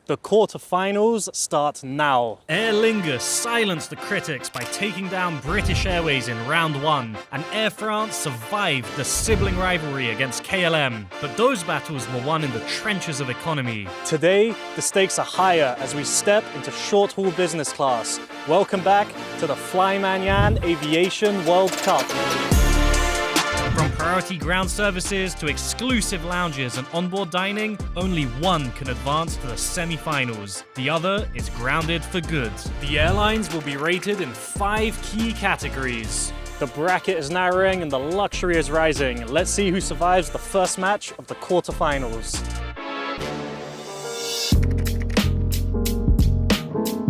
The quarterfinals start now. Aer Lingus silenced the critics by taking down British Airways in round 1, and Air France survived the sibling rivalry against KLM. But those battles were won in the trenches of economy. Today, the stakes are higher as we step into short-haul business class. Welcome back to the Flyman Yann Aviation World Cup. From priority ground services to exclusive lounges and onboard dining, only one can advance to the semi-finals. The other is grounded for good. The airlines will be rated in 5 key categories. The bracket is narrowing and the luxury is rising. Let's see who survives the first match of the quarterfinals.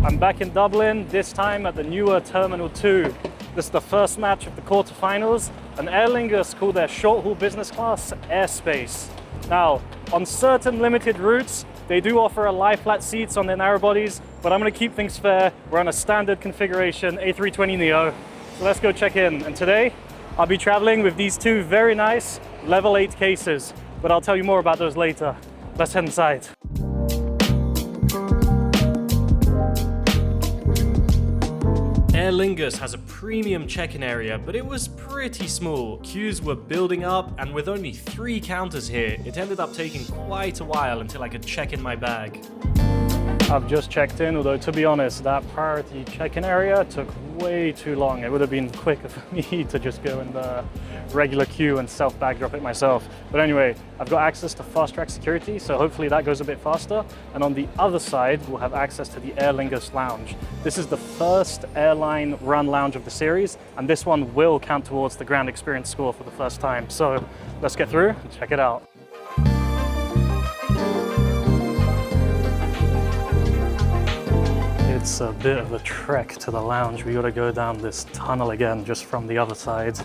I'm back in Dublin, this time at the newer Terminal 2. This is the first match of the quarterfinals, and Aer Lingus call their short-haul business class AirSpace. Now, on certain limited routes, they do offer lie-flat seats on their narrow bodies, but I'm going to keep things fair. We're on a standard configuration A320neo, so let's go check in. And today, I'll be traveling with these two very nice level 8 cases, but I'll tell you more about those later. Let's head inside. Aer Lingus has a premium check-in area, but it was pretty small. Queues were building up, and with only 3 counters here, it ended up taking quite a while until I could check in my bag. I've just checked in, although to be honest, that priority check-in area took way too long. It would have been quicker for me to just go in the regular queue and self-bag drop it myself. But anyway, I've got access to fast-track security, so hopefully that goes a bit faster. And on the other side, we'll have access to the Aer Lingus lounge. This is the first airline run lounge of the series, and this one will count towards the ground experience score for the first time. So let's get through and check it out. It's a bit of a trek to the lounge. We gotta go down this tunnel again just from the other side.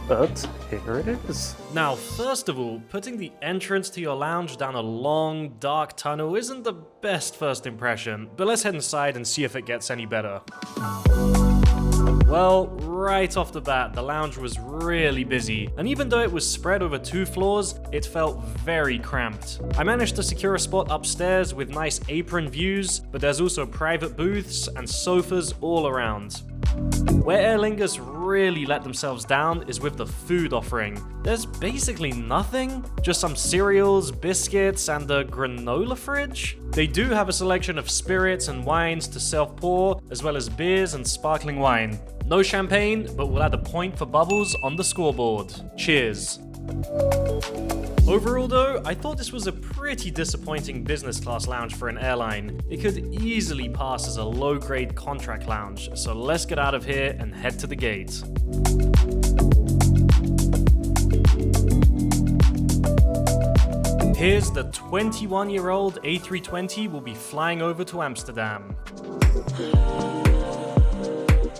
But here it is. Now, first of all, putting the entrance to your lounge down a long, dark tunnel isn't the best first impression, but let's head inside and see if it gets any better. Well, right off the bat, the lounge was really busy, and even though it was spread over 2 floors, it felt very cramped. I managed to secure a spot upstairs with nice apron views, but there's also private booths and sofas all around. Where Aer Lingus really let themselves down is with the food offering. There's basically nothing, just some cereals, biscuits, and a granola fridge. They do have a selection of spirits and wines to self-pour, as well as beers and sparkling wine. No champagne, but we'll add a point for bubbles on the scoreboard. Cheers. Overall though, I thought this was a pretty disappointing business class lounge for an airline. It could easily pass as a low-grade contract lounge, so let's get out of here and head to the gate. Here's the 21-year-old A320 will be flying over to Amsterdam.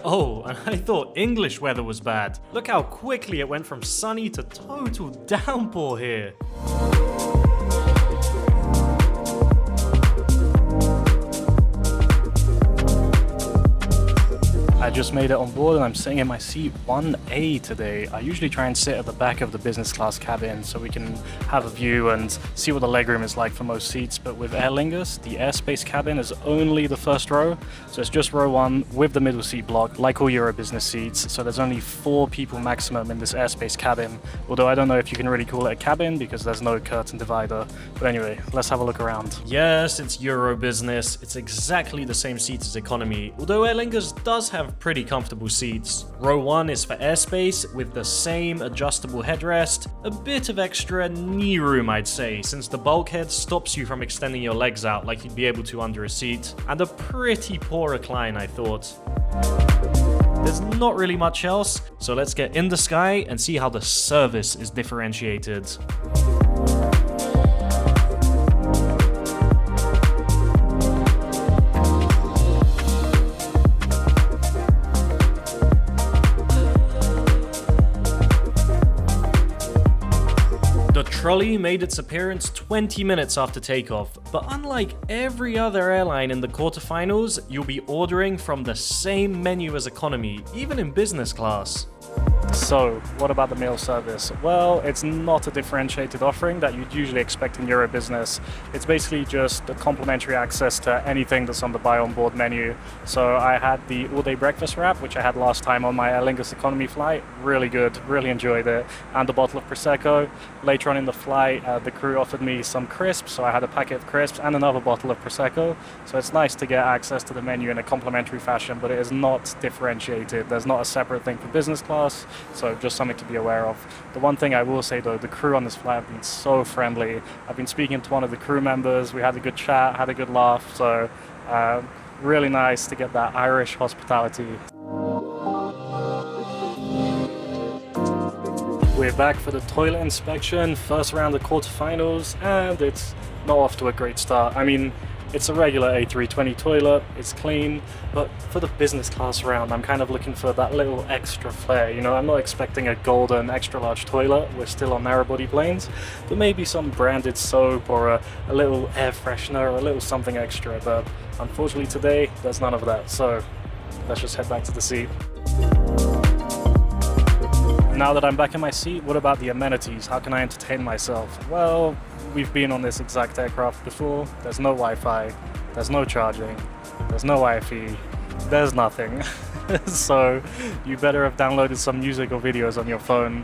Oh, and I thought English weather was bad. Look how quickly it went from sunny to total downpour here. I just made it on board and I'm sitting in my seat 1A today. I usually try and sit at the back of the business class cabin so we can have a view and see what the legroom is like for most seats, but with Aer Lingus, the AirSpace cabin is only the first row, so it's just row 1 with the middle seat block, like all Euro business seats, so there's only 4 people maximum in this AirSpace cabin, although I don't know if you can really call it a cabin because there's no curtain divider. But anyway, let's have a look around. Yes, it's Euro business. It's exactly the same seats as economy, although Aer Lingus does have pretty comfortable seats. Row 1 is for airspace with the same adjustable headrest, a bit of extra knee room I'd say, since the bulkhead stops you from extending your legs out like you'd be able to under a seat, and a pretty poor recline I thought. There's not really much else, so let's get in the sky and see how the service is differentiated. The trolley made its appearance 20 minutes after takeoff, but unlike every other airline in the quarterfinals, you'll be ordering from the same menu as economy, even in business class. So, what about the meal service? Well, it's not a differentiated offering that you'd usually expect in Euro business. It's basically just a complimentary access to anything that's on the buy on board menu. So I had the all-day breakfast wrap, which I had last time on my Aer Lingus economy flight. Really good, really enjoyed it. And a bottle of Prosecco. Later on in the flight, the crew offered me some crisps, so I had a packet of crisps and another bottle of Prosecco. So it's nice to get access to the menu in a complimentary fashion, but it is not differentiated. There's not a separate thing for business class. So just something to be aware of. The one thing I will say though, the crew on this flight have been so friendly. I've been speaking to one of the crew members, we had a good chat, had a good laugh, so really nice to get that Irish hospitality. We're back for the toilet inspection, first round of quarterfinals, and it's not off to a great start. I mean, it's a regular A320 toilet, it's clean, but for the business class round, I'm kind of looking for that little extra flair. You know, I'm not expecting a golden extra large toilet, we're still on narrow body planes, but maybe some branded soap or a little air freshener or a little something extra, but unfortunately today, there's none of that, so let's just head back to the seat. Now that I'm back in my seat, what about the amenities? How can I entertain myself? Well, we've been on this exact aircraft before. There's no Wi-Fi, there's no charging, there's no Wi-Fi, there's nothing. So you better have downloaded some music or videos on your phone.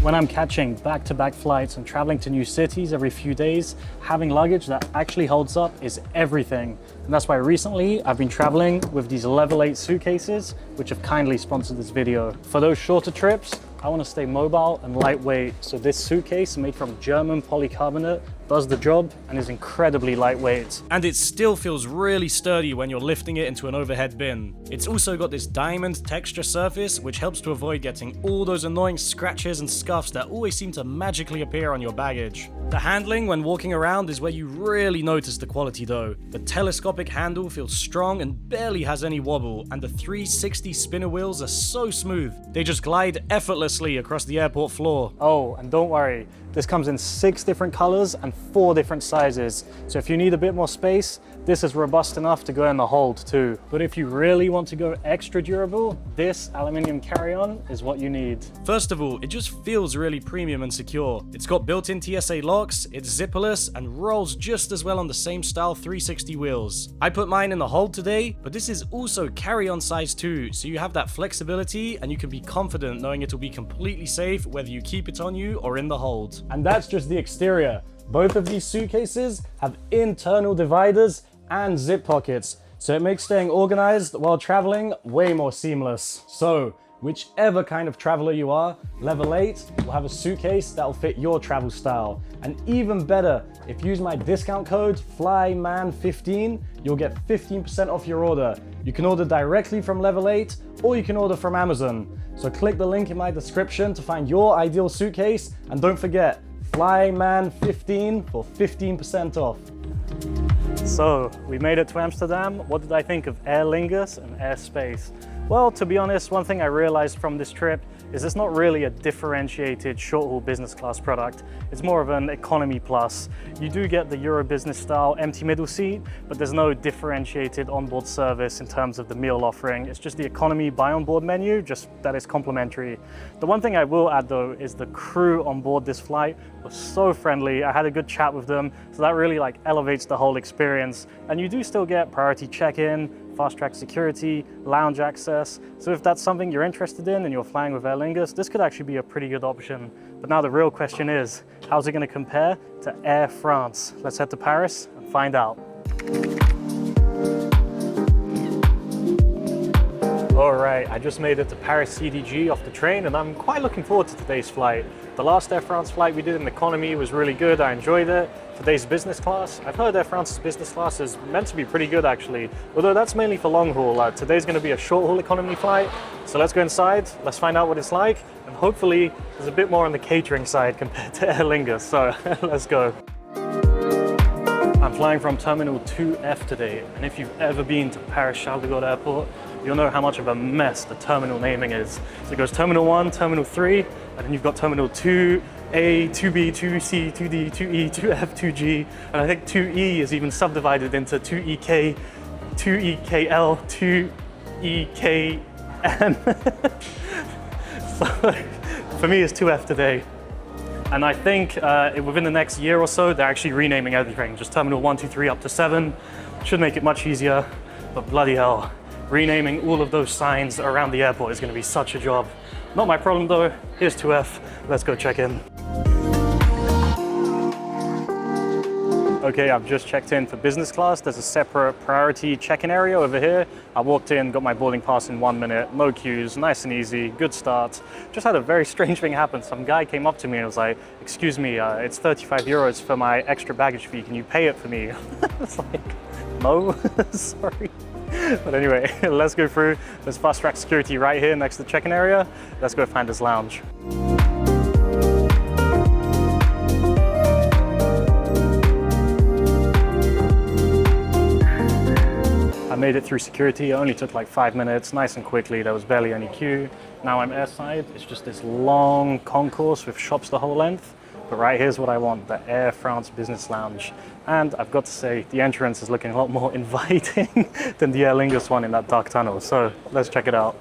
When I'm catching back-to-back flights and traveling to new cities every few days, having luggage that actually holds up is everything. And that's why recently I've been traveling with these Level 8 suitcases, which have kindly sponsored this video. For those shorter trips, I want to stay mobile and lightweight, so this suitcase made from German polycarbonate does the job and is incredibly lightweight. And it still feels really sturdy when you're lifting it into an overhead bin. It's also got this diamond texture surface which helps to avoid getting all those annoying scratches and scuffs that always seem to magically appear on your baggage. The handling when walking around is where you really notice the quality though. The telescopic handle feels strong and barely has any wobble, and the 360 spinner wheels are so smooth. They just glide effortlessly across the airport floor. Oh, and don't worry, this comes in 6 different colors and 4 different sizes. So if you need a bit more space, this is robust enough to go in the hold too. But if you really want to go extra durable, this aluminium carry-on is what you need. First of all, it just feels really premium and secure. It's got built-in TSA locks, it's zipperless, and rolls just as well on the same style 360 wheels. I put mine in the hold today, but this is also carry-on size too, so you have that flexibility and you can be confident knowing it'll be completely safe whether you keep it on you or in the hold. And that's just the exterior. Both of these suitcases have internal dividers and zip pockets, so it makes staying organized while traveling way more seamless. So, whichever kind of traveler you are, Level 8 will have a suitcase that'll fit your travel style. And even better, if you use my discount code FLYMAN15, you'll get 15% off your order. You can order directly from Level 8, or you can order from Amazon. So click the link in my description to find your ideal suitcase, and don't forget, FLYMAN15 for 15% off. So, we made it to Amsterdam. What did I think of Aer Lingus and AerSpace? Well, to be honest, one thing I realized from this trip is it's not really a differentiated short-haul business class product. It's more of an economy plus. You do get the Euro business style empty middle seat, but there's no differentiated onboard service in terms of the meal offering. It's just the economy buy on board menu, just that is complimentary. The one thing I will add though is the crew on board this flight was so friendly. I had a good chat with them, so that really elevates the whole experience. And you do still get priority check-in, fast-track security, lounge access. So if that's something you're interested in and you're flying with Aer Lingus, this could actually be a pretty good option. But now the real question is, how's it going to compare to Air France? Let's head to Paris and find out. All right, I just made it to Paris CDG off the train and I'm quite looking forward to today's flight. The last Air France flight we did in economy was really good, I enjoyed it. Today's business class, I've heard Air France's business class is meant to be pretty good actually, although that's mainly for long haul. Today's going to be a short haul economy flight, so let's go inside, let's find out what it's like, and hopefully there's a bit more on the catering side compared to Aer Lingus, so let's go. I'm flying from Terminal 2F today, and if you've ever been to Paris Charles de Gaulle Airport, you'll know how much of a mess the terminal naming is. So it goes Terminal 1, Terminal 3, and then you've got Terminal 2A, 2B, 2C, 2D, 2E, 2F, 2G, and I think 2E is even subdivided into 2EK, 2EKL, 2EKM. So for me, it's 2F today. And I think within the next year or so, they're actually renaming everything. Just Terminal 1, 2, 3 up to 7. Should make it much easier, but bloody hell, renaming all of those signs around the airport is going to be such a job. Not my problem though. Here's 2F. Let's go check in. Okay, I've just checked in for business class. There's a separate priority check-in area over here. I walked in, got my boarding pass in 1 minute, no queues, nice and easy, good start. Just had a very strange thing happen. Some guy came up to me and was like, excuse me, it's 35 euros for my extra baggage fee. Can you pay it for me? I was like, no, sorry. But anyway, let's go through. There's fast track security right here next to the check-in area. Let's go find this lounge. I made it through security. It only took like 5 minutes, nice and quickly. There was barely any queue. Now I'm airside. It's just this long concourse with shops the whole length. But right here's what I want, the Air France Business Lounge. And I've got to say, the entrance is looking a lot more inviting than the Aer Lingus one in that dark tunnel. So let's check it out.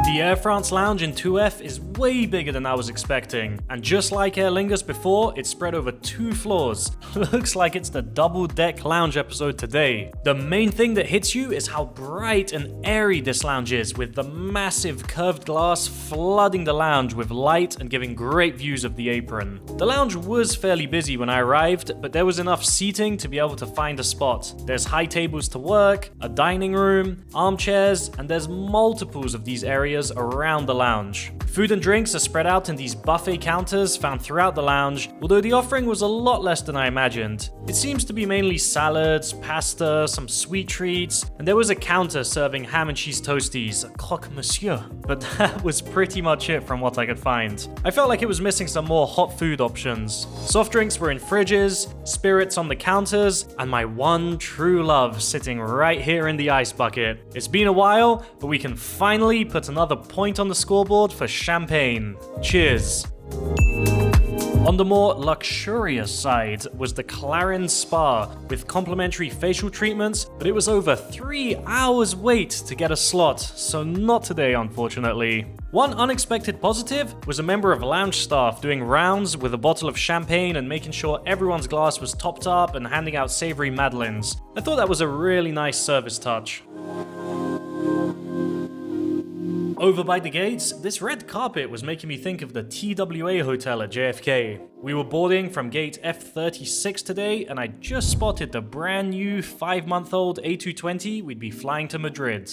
The Air France lounge in 2F is way bigger than I was expecting, and just like Aer Lingus before, it's spread over 2 floors. Looks like it's the double deck lounge episode today. The main thing that hits you is how bright and airy this lounge is, with the massive curved glass flooding the lounge with light and giving great views of the apron. The lounge was fairly busy when I arrived, but there was enough seating to be able to find a spot. There's high tables to work, a dining room, armchairs, and there's multiples of these areas around the lounge. Food and drinks are spread out in these buffet counters found throughout the lounge, although the offering was a lot less than I imagined. It seems to be mainly salads, pasta, some sweet treats, and there was a counter serving ham and cheese toasties, a croque monsieur, but that was pretty much it from what I could find. I felt like it was missing some more hot food options. Soft drinks were in fridges, spirits on the counters, and my one true love sitting right here in the ice bucket. It's been a while, but we can finally put another point on the scoreboard for champagne. Cheers. On the more luxurious side was the Clarins Spa with complimentary facial treatments, but it was over 3 hours wait to get a slot, so not today unfortunately. One unexpected positive was a member of lounge staff doing rounds with a bottle of champagne and making sure everyone's glass was topped up and handing out savory madeleines. I thought that was a really nice service touch. Over by the gates, this red carpet was making me think of the TWA hotel at JFK. We were boarding from gate F36 today, and I just spotted the brand new 5-month-old A220 we'd be flying to Madrid.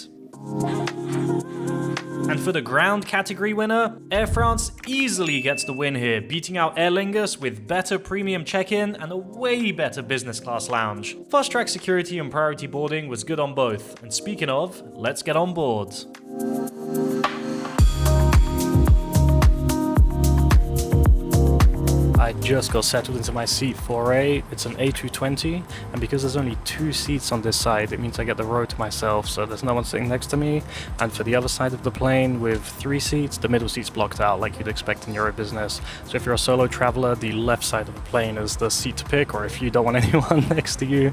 And for the ground category winner, Air France easily gets the win here, beating out Aer Lingus with better premium check-in and a way better business class lounge. Fast track security and priority boarding was good on both, and speaking of, let's get on board. I just got settled into my seat 4A. It's an A220, and because there's only 2 seats on this side, it means I get the row to myself, so there's no one sitting next to me. And for the other side of the plane with 3 seats, the middle seat's blocked out like you'd expect in Euro business. So if you're a solo traveler, the left side of the plane is the seat to pick, or if you don't want anyone next to you.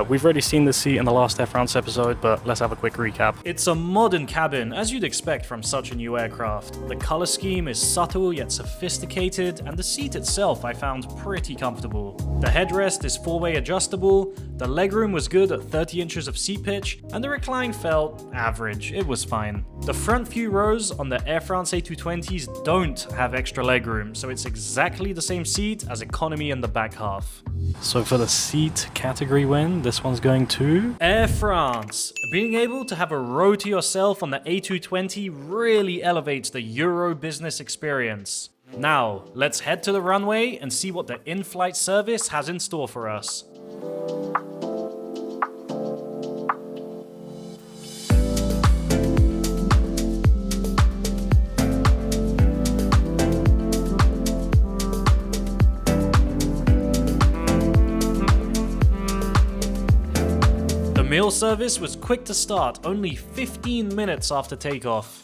We've already seen this seat in the last Air France episode, but let's have a quick recap. It's a modern cabin, as you'd expect from such a new aircraft. The color scheme is subtle yet sophisticated, and the seat itself I found pretty comfortable. The headrest is 4-way adjustable, the legroom was good at 30 inches of seat pitch, and the recline felt average. It was fine. The front few rows on the Air France A220s don't have extra legroom, so it's exactly the same seat as economy in the back half. So for the seat category win, this one's going to Air France. Being able to have a row to yourself on the A220 really elevates the Euro business experience. Now, let's head to the runway and see what the in-flight service has in store for us. meal service was quick to start, only 15 minutes after takeoff.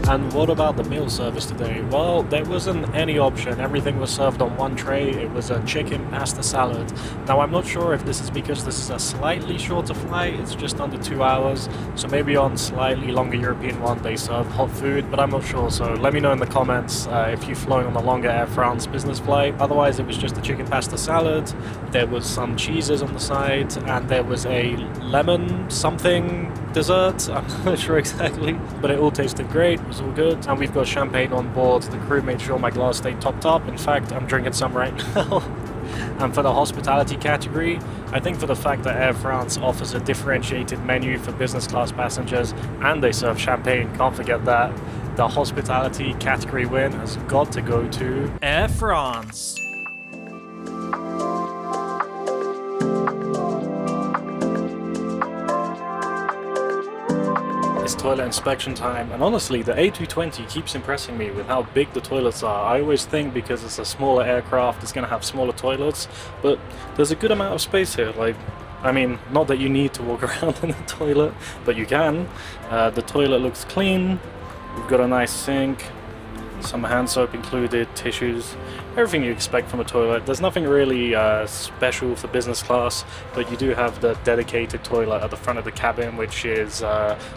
And what about the meal service today? Well, there wasn't any option. Everything was served on one tray. It was a chicken pasta salad. Now, I'm not sure if this is because this is a slightly shorter flight. It's just under 2 hours. So maybe on slightly longer European one, they serve hot food, but I'm not sure. So let me know in the comments if you've flown on the longer Air France business flight. Otherwise, it was just a chicken pasta salad. There was some cheeses on the side, and there was a lemon something dessert. I'm not sure exactly, but it all tasted great. It was all good. And we've got champagne on board. The crew made sure my glass stayed topped up. In fact, I'm drinking some right now. And for the hospitality category, I think for the fact that Air France offers a differentiated menu for business class passengers and they serve champagne, can't forget that, the hospitality category win has got to go to Air France. It's toilet inspection time, and honestly the A220 keeps impressing me with how big the toilets are. I always think because it's a smaller aircraft it's going to have smaller toilets, but there's a good amount of space here. Like, I mean, not that you need to walk around in the toilet, but you can. The toilet looks clean. We've got a nice sink, some hand soap included, tissues, everything you expect from a toilet. There's nothing really special for business class, but you do have the dedicated toilet at the front of the cabin, which is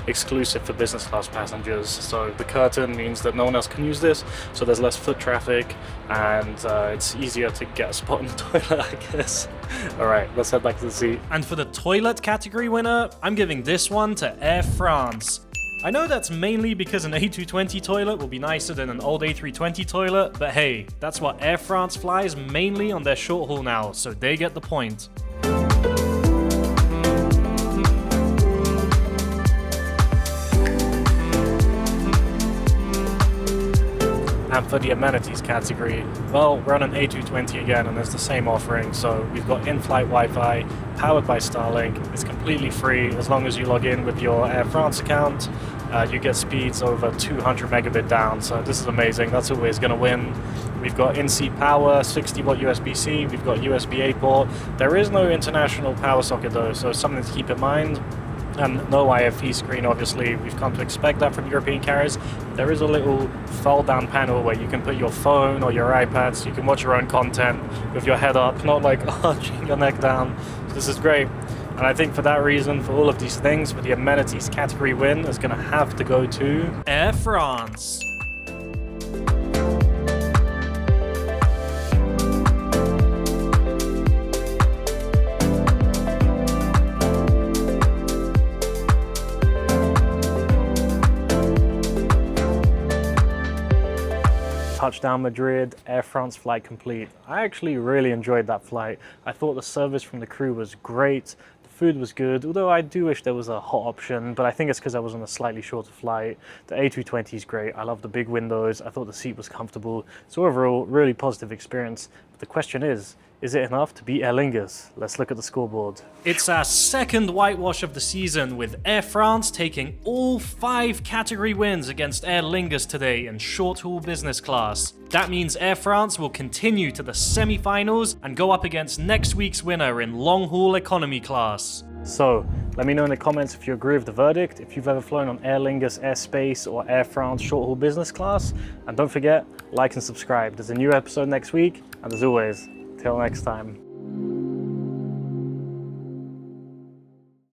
exclusive for business class passengers. So the curtain means that no one else can use this, so there's less foot traffic, and it's easier to get a spot in the toilet, I guess. Alright, let's head back to the seat. And for the toilet category winner, I'm giving this one to Air France. I know that's mainly because an A220 toilet will be nicer than an old A320 toilet, but hey, that's what Air France flies mainly on their short haul now, so they get the point. And for the amenities category, well, we're on an A220 again, and there's the same offering. So we've got in-flight Wi-Fi, powered by Starlink. It's completely free as long as you log in with your Air France account. You get speeds over 200 megabit down, so this is amazing. That's always going to win. We've got in-seat power, 60-watt USB-C. We've got USB-A port. There is no international power socket though, so something to keep in mind. And no IFE screen, obviously. We've come to expect that from European carriers. There is a little fold-down panel where you can put your phone or your iPad, so you can watch your own content with your head up, not like arching your neck down. So this is great. And I think for that reason, for all of these things, for the amenities category win is going to have to go to Air France. Touchdown Madrid, Air France flight complete. I actually really enjoyed that flight. I thought the service from the crew was great. The food was good, although I do wish there was a hot option, but I think it's because I was on a slightly shorter flight. The A220 is great. I love the big windows. I thought the seat was comfortable. So overall, really positive experience. But the question is it enough to beat Aer Lingus? Let's look at the scoreboard. It's our second whitewash of the season, with Air France taking all 5 category wins against Aer Lingus today in short-haul business class. That means Air France will continue to the semi-finals and go up against next week's winner in long-haul economy class. So, let me know in the comments if you agree with the verdict, if you've ever flown on Aer Lingus, AirSpace or Air France short-haul business class. And don't forget, like and subscribe. There's a new episode next week, and as always, till next time.